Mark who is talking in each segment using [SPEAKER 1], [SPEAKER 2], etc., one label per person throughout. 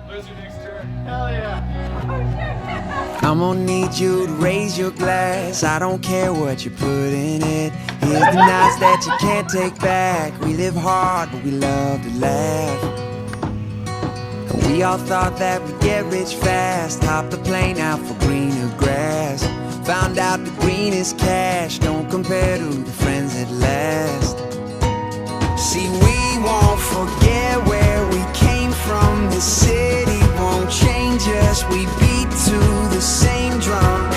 [SPEAKER 1] Where's your next turn? Hell yeah.
[SPEAKER 2] I'm gonna need you to raise your glass. I don't care what you put in it. Here's the nights that you can't take back. We live hard, but we love to laugh. And we all thought that we'd get rich fast. Hop the plane out for greener grass. Found out the greenest cash don't compare to the friends that last. See, we won't forget where we came from. The city won't change us. We beat to the same drum.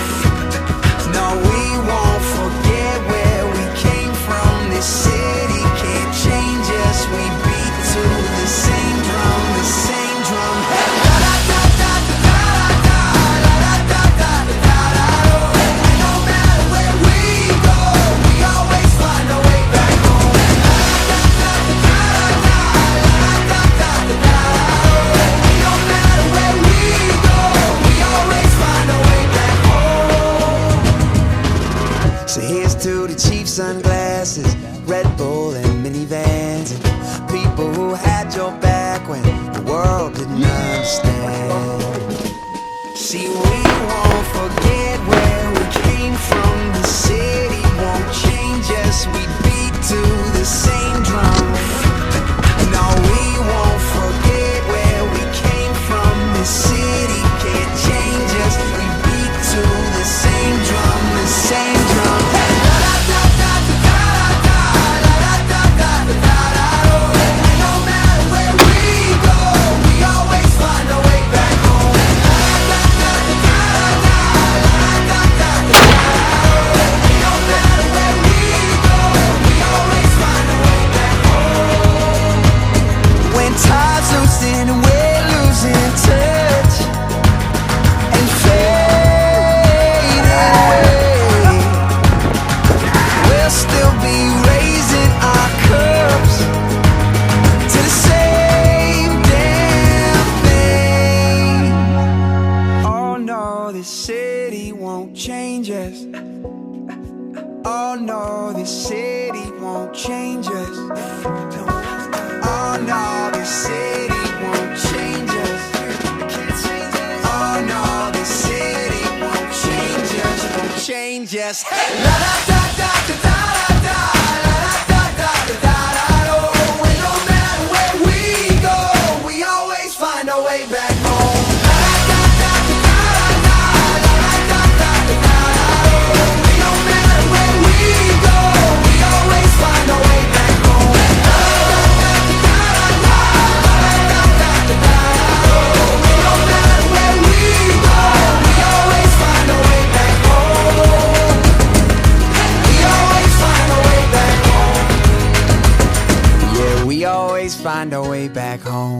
[SPEAKER 2] No, we won't forget where we came from. This city can't change us. We beat to the same drum, the same drum. No matter where we go, we always find a way back home. No matter where we go, we always find a way back home. So here's to the cheap sunglasses, Red Bull and minivans, and people who had your back when the world didn't understand. See, we won't forget where we came from. The city won't change us. We beat to the same drum. No, we won't forget where we came from. The city can't change us. We beat to the same drum, the same drum. No matter where we go, we always find a way back home. No matter where we go, we always find a way back home. When time's losing and we're losing touch and fading away, we'll still be raising our cups to the same damn thing. Oh no, this city won't change us. Oh no, this city won't change us. Oh no, this city won't change us. Oh no, this city won't change us. Won't change us. La da da da da da da la da da da da da. Oh, and no matter where we go, we always find our way back home. La da da da da da la da da da da. No matter where we go, we always find our way back home. No matter where we go, we always find our way back home. We always find our way back home. Yeah, we always find our way back home.